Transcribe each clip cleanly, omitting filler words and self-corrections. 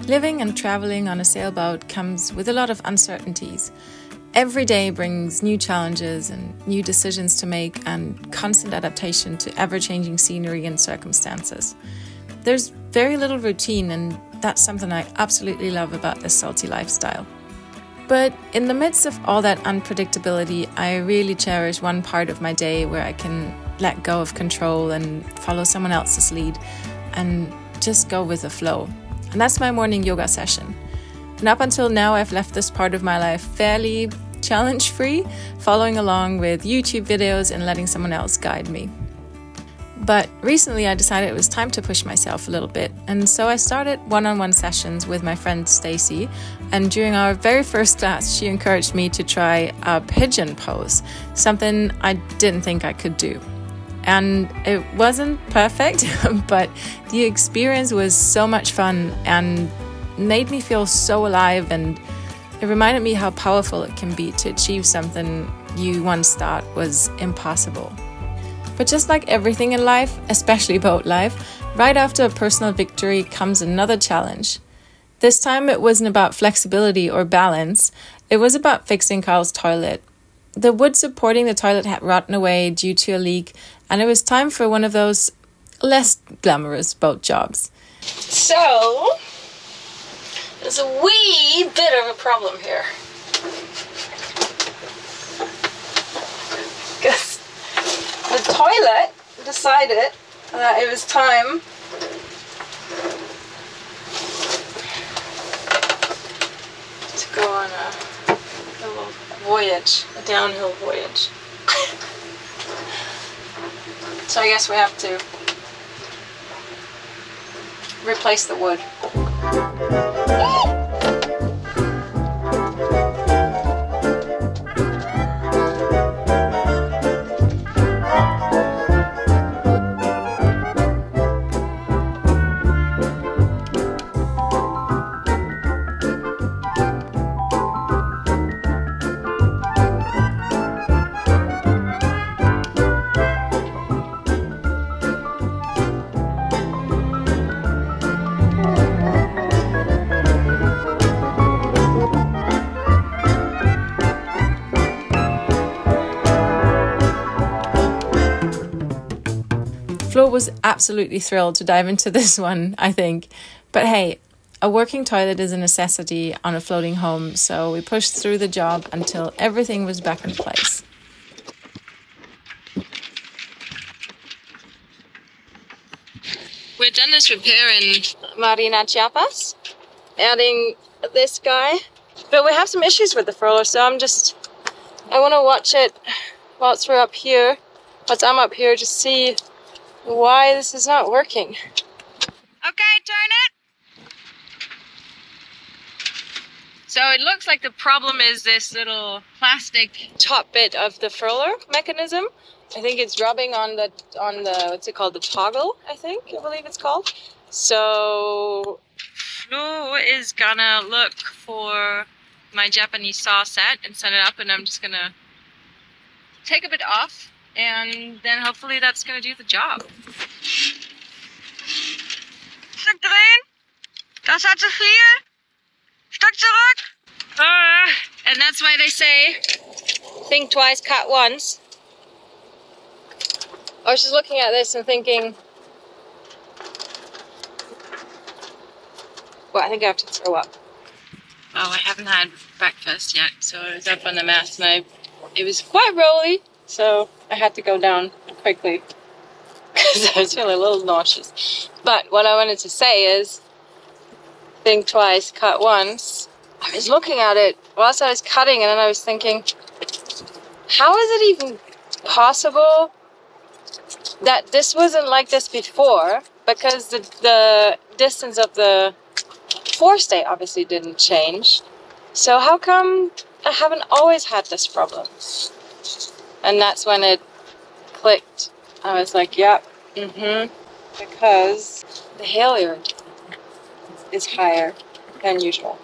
Living and traveling on a sailboat comes with a lot of uncertainties. Every day brings new challenges and new decisions to make and constant adaptation to ever-changing scenery and circumstances. There's very little routine, and that's something I absolutely love about this salty lifestyle. But in the midst of all that unpredictability, I really cherish one part of my day where I can let go of control and follow someone else's lead and just go with the flow. And that's my morning yoga session. And up until now, I've left this part of my life fairly challenge-free, following along with YouTube videos and letting someone else guide me. But recently I decided it was time to push myself a little bit, and so I started one-on-one sessions with my friend Stacy, and during our very first class she encouraged me to try a pigeon pose, something I didn't think I could do. And it wasn't perfect, but the experience was so much fun and made me feel so alive, and it reminded me how powerful it can be to achieve something you once thought was impossible. But just like everything in life, especially boat life, right after a personal victory comes another challenge. This time it wasn't about flexibility or balance, it was about fixing Karl's toilet. The wood supporting the toilet had rotten away due to a leak, and it was time for one of those less glamorous boat jobs. So, there's a wee bit of a problem here. Because the toilet decided that it was time to go on a little voyage, a downhill voyage. So I guess we have to replace the wood. Flo was absolutely thrilled to dive into this one, I think. But hey, a working toilet is a necessity on a floating home, so we pushed through the job until everything was back in place. We've done this repair in Marina, Chiapas, adding this guy. But we have some issues with the furler, so I want to watch it whilst I'm up here to see why this is not working. Okay, turn it! So it looks like the problem is this little plastic top bit of the furler mechanism. I think it's rubbing on the what's it called, the toggle, I believe it's called. So Flo is gonna look for my Japanese saw set and set it up, and I'm just gonna take a bit off, and then hopefully that's gonna do the job. Stück drehen. Das hat zu viel. Stück zurück. And that's why they say, think twice, cut once. I was just looking at this and thinking, well, I think I have to throw up. Oh, I haven't had breakfast yet, so I was up on the mast and it was quite rolly, so I had to go down quickly because I was feeling a little nauseous. But what I wanted to say is, think twice, cut once. I was looking at it whilst I was cutting, and then I was thinking, how is it even possible that this wasn't like this before? Because the distance of the forestay obviously didn't change. So how come I haven't always had this problem? And that's when it clicked. I was like, yep, because the halyard is higher than usual.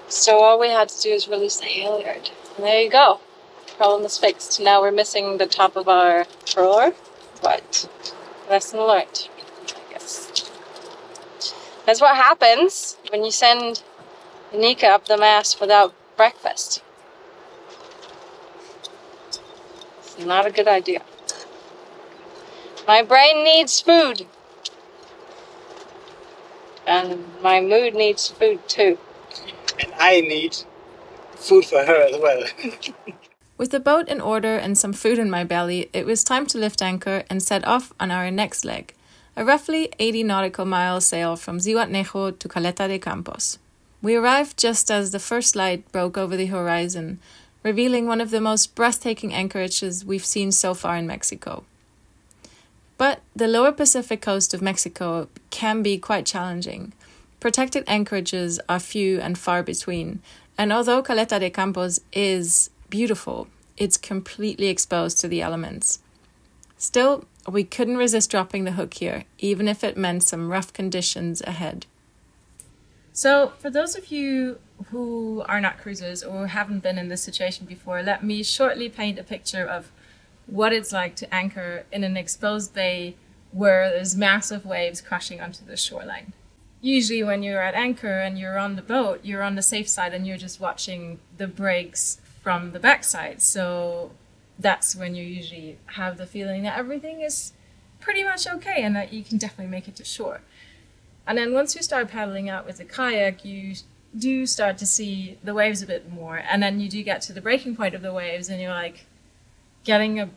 So all we had to do is release the halyard. And there you go. Problem is fixed. Now we're missing the top of our furler, but lesson learned, I guess. That's what happens when you send Nika up the mast without breakfast. It's not a good idea. My brain needs food. And my mood needs food too. And I need food for her as well. With the boat in order and some food in my belly, it was time to lift anchor and set off on our next leg, a roughly 80 nautical mile sail from Zihuatanejo to Caleta de Campos. We arrived just as the first light broke over the horizon, revealing one of the most breathtaking anchorages we've seen so far in Mexico. But the lower Pacific coast of Mexico can be quite challenging. Protected anchorages are few and far between, and although Caleta de Campos is beautiful, it's completely exposed to the elements. Still, we couldn't resist dropping the hook here, even if it meant some rough conditions ahead. So, for those of you who are not cruisers or haven't been in this situation before, let me shortly paint a picture of what it's like to anchor in an exposed bay where there's massive waves crashing onto the shoreline. Usually when you're at anchor and you're on the boat, you're on the safe side and you're just watching the breaks from the backside. So that's when you usually have the feeling that everything is pretty much okay and that you can definitely make it to shore. And then once you start paddling out with the kayak, you do start to see the waves a bit more. And then you do get to the breaking point of the waves and you're like getting a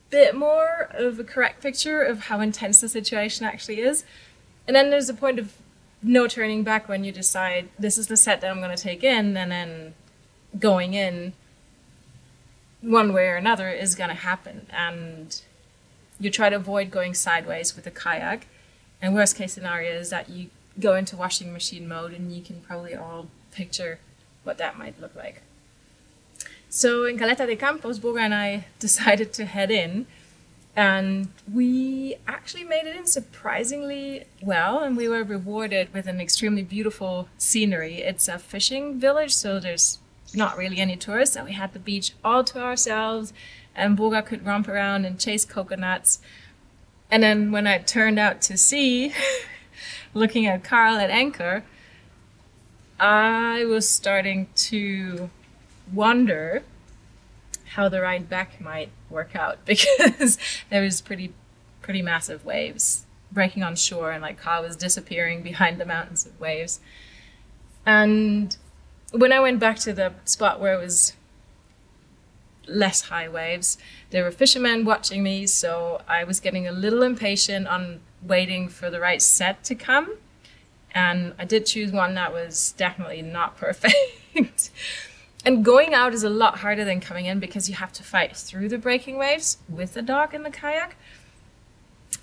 bit more of a correct picture of how intense the situation actually is. And then there's a point of no turning back when you decide this is the set that I'm going to take in, and then going in one way or another is going to happen. And you try to avoid going sideways with the kayak. And worst case scenario is that you go into washing machine mode, and you can probably all picture what that might look like. So in Caleta de Campos, Boga and I decided to head in, and we actually made it in surprisingly well, and we were rewarded with an extremely beautiful scenery. It's a fishing village, so there's not really any tourists, and we had the beach all to ourselves, and Boga could romp around and chase coconuts. And then when I turned out to sea, looking at Karl at anchor, I was starting to wonder how the ride back might work out, because there was pretty massive waves breaking on shore, and like Karl was disappearing behind the mountains of waves. And when I went back to the spot where it was less high waves, there were fishermen watching me, so I was getting a little impatient on waiting for the right set to come. And I did choose one that was definitely not perfect. And going out is a lot harder than coming in, because you have to fight through the breaking waves with the dog in the kayak.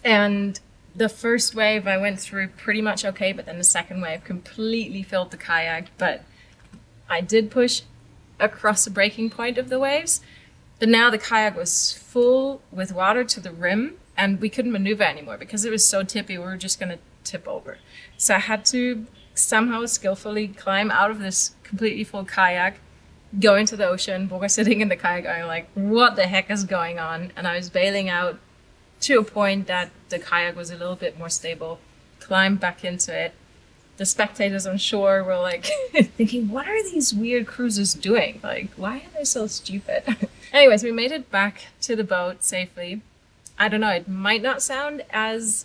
And the first wave I went through pretty much okay, but then the second wave completely filled the kayak. But I did push across the breaking point of the waves. But now the kayak was full with water to the rim, and we couldn't maneuver anymore because it was so tippy. We were just going to tip over. So I had to somehow skillfully climb out of this completely full kayak, go into the ocean. Boga sitting in the kayak going like, what the heck is going on? And I was bailing out to a point that the kayak was a little bit more stable, climbed back into it. The spectators on shore were like thinking, what are these weird cruisers doing? Like, why are they so stupid? Anyways, we made it back to the boat safely. I don't know, it might not sound as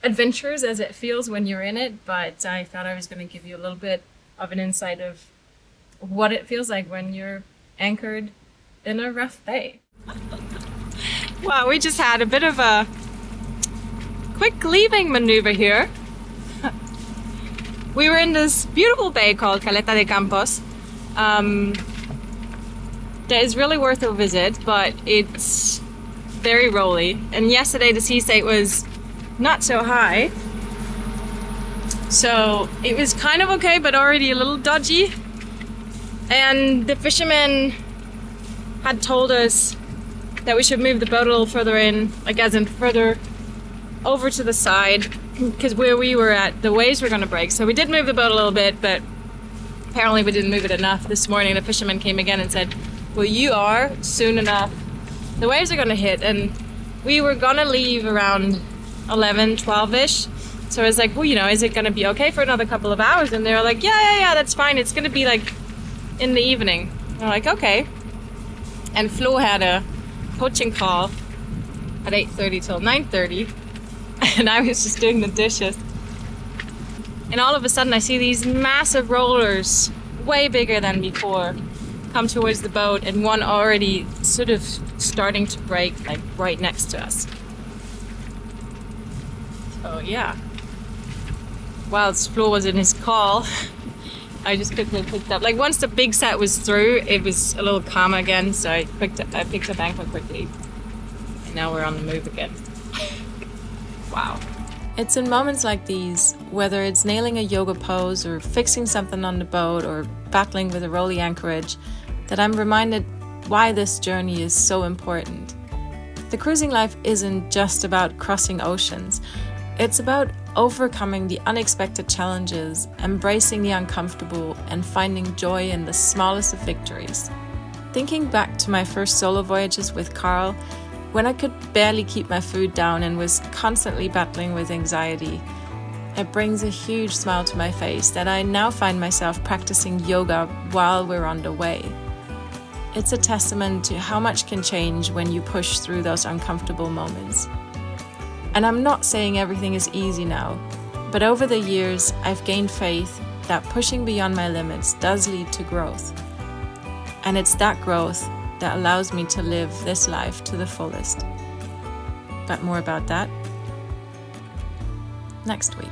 adventurous as it feels when you're in it, but I thought I was going to give you a little bit of an insight of what it feels like when you're anchored in a rough bay. Wow, we just had a bit of a quick leaving maneuver here. We were in this beautiful bay called Caleta de Campos. That is really worth a visit, but it's very rolly. And yesterday the sea state was not so high. So it was kind of okay, but already a little dodgy. And the fishermen had told us that we should move the boat a little further in, like as in further over to the side, because where we were at, the waves were going to break. So we did move the boat a little bit, but apparently we didn't move it enough. This morning the fisherman came again and said, well, you are, soon enough, the waves are going to hit. And we were going to leave around 11, 12-ish, So I was like, well, you know, is it going to be okay for another couple of hours? And they were like, yeah, that's fine. It's going to be like in the evening. And I'm like, okay. And Flo had a coaching call at 8:30 till 9:30. And I was just doing the dishes. And all of a sudden I see these massive rollers, way bigger than before, come towards the boat, and one already sort of starting to break, like right next to us. So yeah. Whilst Flo was in his call, I just quickly picked up. Like once the big set was through, it was a little calmer again, so I picked up anchor quickly. And now we're on the move again. Wow. It's in moments like these, whether it's nailing a yoga pose or fixing something on the boat or battling with a rolly anchorage, that I'm reminded why this journey is so important. The cruising life isn't just about crossing oceans. It's about overcoming the unexpected challenges, embracing the uncomfortable, and finding joy in the smallest of victories. Thinking back to my first solo voyages with Karl, when I could barely keep my food down and was constantly battling with anxiety, it brings a huge smile to my face that I now find myself practicing yoga while we're on the way. It's a testament to how much can change when you push through those uncomfortable moments. And I'm not saying everything is easy now, but over the years, I've gained faith that pushing beyond my limits does lead to growth. And it's that growth that allows me to live this life to the fullest. But more about that next week.